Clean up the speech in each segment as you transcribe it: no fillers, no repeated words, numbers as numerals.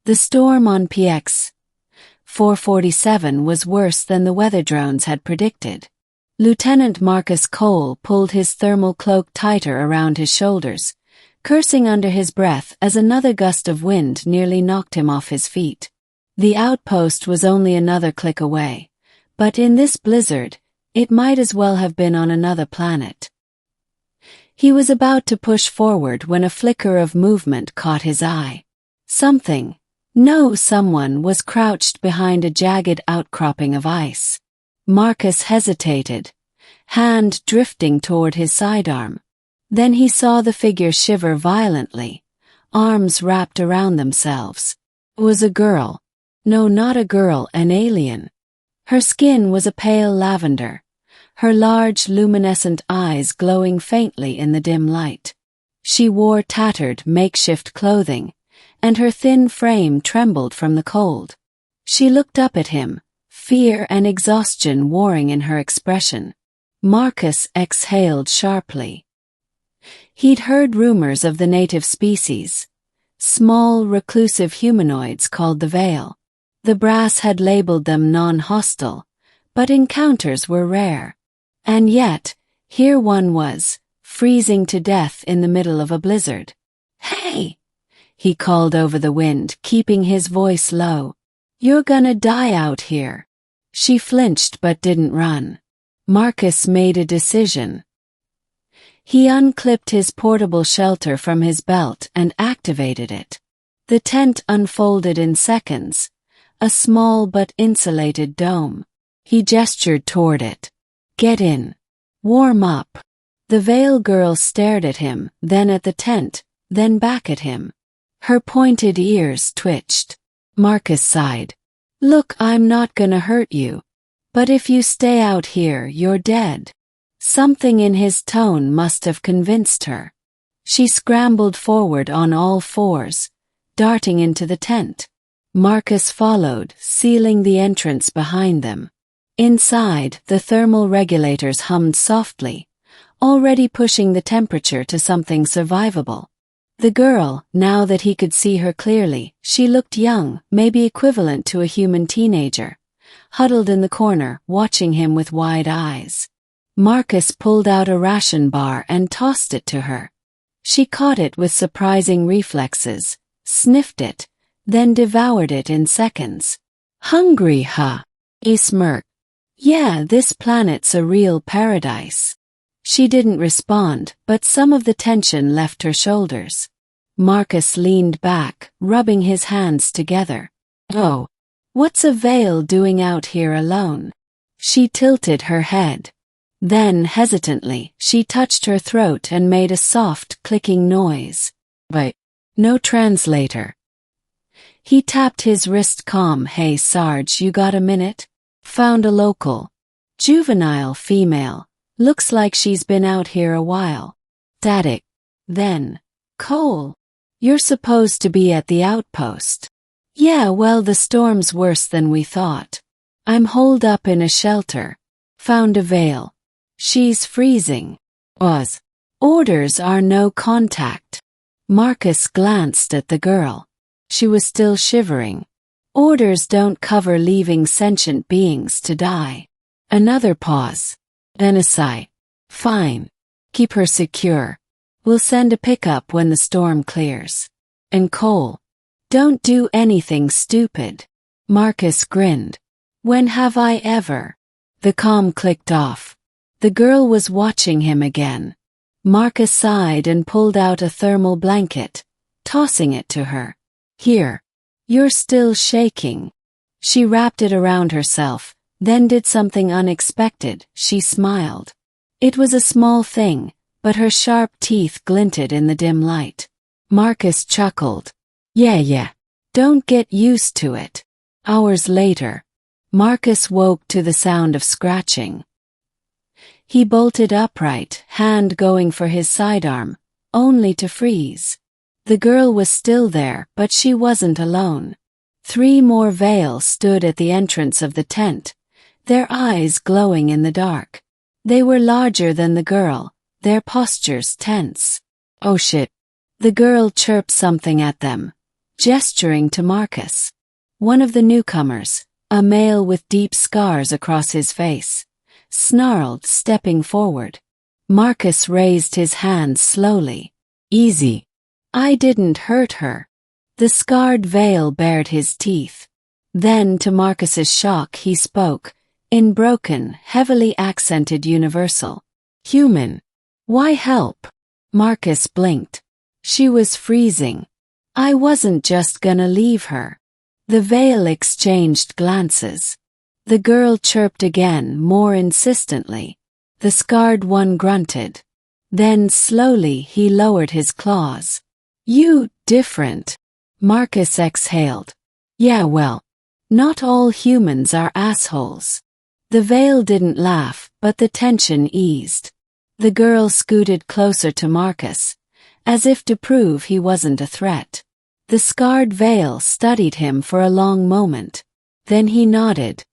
The storm on PX 447 was worse than the weather drones had predicted. Lieutenant Marcus Cole pulled his thermal cloak tighter around his shoulders, cursing under his breath as another gust of wind nearly knocked him off his feet. The outpost was only another click away, but in this blizzard, it might as well have been on another planet. He was about to push forward when a flicker of movement caught his eye. Someone was crouched behind a jagged outcropping of ice. Marcus hesitated, hand drifting toward his sidearm. Then he saw the figure shiver violently, arms wrapped around themselves. It was a girl. No, not a girl, an alien. Her skin was a pale lavender, her large luminescent eyes glowing faintly in the dim light. She wore tattered makeshift clothing, and her thin frame trembled from the cold. She looked up at him, fear and exhaustion warring in her expression. Marcus exhaled sharply. He'd heard rumors of the native species, small reclusive humanoids called the Veyl. The brass had labeled them non-hostile, but encounters were rare. And yet, here one was, freezing to death in the middle of a blizzard. "Hey!" he called over the wind, keeping his voice low. "You're gonna die out here." She flinched but didn't run. Marcus made a decision. He unclipped his portable shelter from his belt and activated it. The tent unfolded in seconds, a small but insulated dome. He gestured toward it. "Get in. Warm up." The Veyl girl stared at him, then at the tent, then back at him. Her pointed ears twitched. Marcus sighed. "Look, I'm not gonna hurt you. But if you stay out here, you're dead." Something in his tone must have convinced her. She scrambled forward on all fours, darting into the tent. Marcus followed, sealing the entrance behind them. Inside, the thermal regulators hummed softly, already pushing the temperature to something survivable. The girl, now that he could see her clearly, she looked young, maybe equivalent to a human teenager, huddled in the corner, watching him with wide eyes. Marcus pulled out a ration bar and tossed it to her. She caught it with surprising reflexes, sniffed it, then devoured it in seconds. "Hungry, huh?" he smirked. "Yeah, this planet's a real paradise." She didn't respond, but some of the tension left her shoulders. Marcus leaned back, rubbing his hands together. "Oh, what's a Veyl doing out here alone?" She tilted her head. Then, hesitantly, she touched her throat and made a soft, clicking noise. "Wait, no translator." He tapped his wrist calm. "Hey Sarge, you got a minute?" "Found a local. Juvenile female. Looks like she's been out here a while." "Static." Then, "Cole, you're supposed to be at the outpost." "Yeah, well, the storm's worse than we thought. I'm holed up in a shelter. Found a Veyl. She's freezing." "Oz. Orders are no contact." Marcus glanced at the girl. She was still shivering. "Orders don't cover leaving sentient beings to die." Another pause. Then a sigh. "Fine. Keep her secure. We'll send a pickup when the storm clears. And Cole, don't do anything stupid." Marcus grinned. "When have I ever?" The comm clicked off. The girl was watching him again. Marcus sighed and pulled out a thermal blanket, tossing it to her. "Here. You're still shaking." She wrapped it around herself, then did something unexpected. She smiled. It was a small thing, but her sharp teeth glinted in the dim light. Marcus chuckled. Yeah. Don't get used to it." Hours later, Marcus woke to the sound of scratching. He bolted upright, hand going for his sidearm, only to freeze. The girl was still there, but she wasn't alone. 3 more Veyl stood at the entrance of the tent, their eyes glowing in the dark. They were larger than the girl, their postures tense. "Oh shit." The girl chirped something at them, gesturing to Marcus. One of the newcomers, a male with deep scars across his face, snarled, stepping forward. Marcus raised his hand slowly. Easy. I didn't hurt her. The scarred Veyl bared his teeth. Then, to Marcus's shock, he spoke, in broken, heavily accented universal. Human. Why help? Marcus blinked. She was freezing. I wasn't just gonna leave her. The Veyl exchanged glances. The girl chirped again, more insistently. The scarred one grunted. Then slowly he lowered his claws. You, different. Marcus exhaled. Yeah, well, not all humans are assholes. The Veyl didn't laugh, but the tension eased. The girl scooted closer to Marcus, as if to prove he wasn't a threat. The scarred Veyl studied him for a long moment. Then he nodded.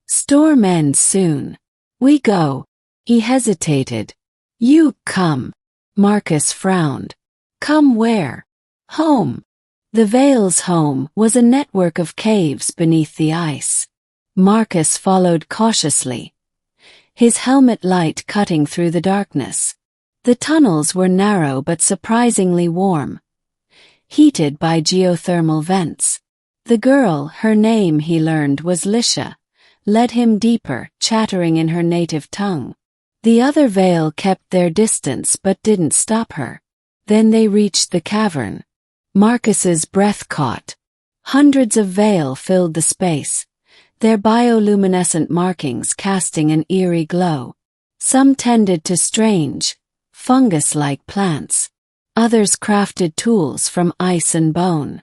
Storm ends soon. We go. He hesitated. You come. Marcus frowned. Come where? Home. The Veyl's home was a network of caves beneath the ice. Marcus followed cautiously, his helmet light cutting through the darkness. The tunnels were narrow but surprisingly warm, heated by geothermal vents. The girl, her name he learned was Lisha, led him deeper, chattering in her native tongue. The other Veyl kept their distance but didn't stop her. Then they reached the cavern. Marcus's breath caught. Hundreds of Veyl filled the space, their bioluminescent markings casting an eerie glow. Some tended to strange, fungus-like plants. Others crafted tools from ice and bone.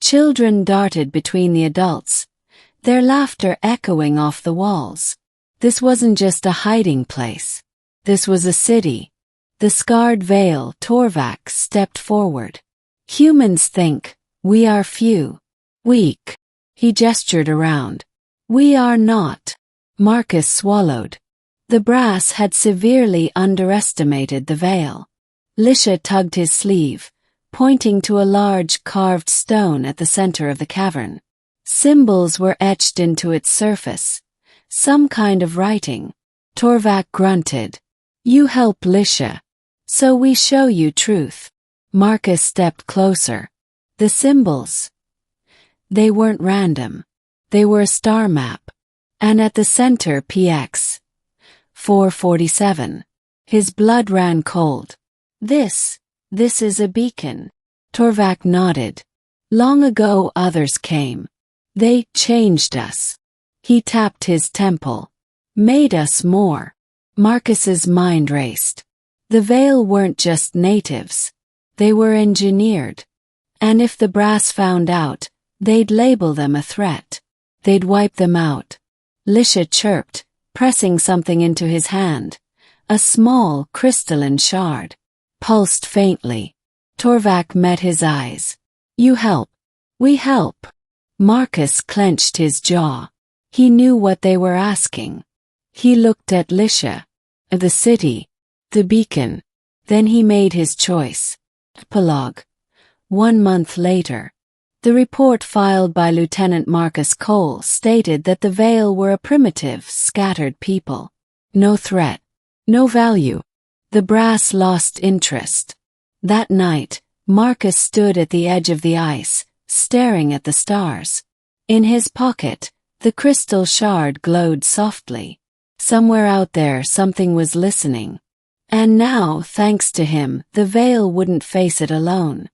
Children darted between the adults, their laughter echoing off the walls. This wasn't just a hiding place. This was a city. The scarred Veyl, Torvak, stepped forward. Humans think we are few, weak. He gestured around. We are not. Marcus swallowed. The brass had severely underestimated the Veyl. Lisha tugged his sleeve, pointing to a large carved stone at the center of the cavern. Symbols were etched into its surface, some kind of writing. Torvak grunted. You help Lisha, so we show you truth. Marcus stepped closer. The symbols. They weren't random. They were a star map. And at the center PX. 447. His blood ran cold. This is a beacon. Torvak nodded. Long ago others came. They changed us. He tapped his temple. Made us more. Marcus's mind raced. The Veyl weren't just natives. They were engineered. And if the brass found out, they'd label them a threat. They'd wipe them out. Lisha chirped, pressing something into his hand. A small, crystalline shard. Pulsed faintly. Torvak met his eyes. You help. We help. Marcus clenched his jaw. He knew what they were asking. He looked at Lisha. The city. The beacon. Then he made his choice. Epilogue. 1 month later. The report filed by Lieutenant Marcus Cole stated that the Veyl were a primitive, scattered people. No threat. No value. The brass lost interest. That night, Marcus stood at the edge of the ice, staring at the stars. In his pocket, the crystal shard glowed softly. Somewhere out there something was listening. And now, thanks to him, the Veyl wouldn't face it alone.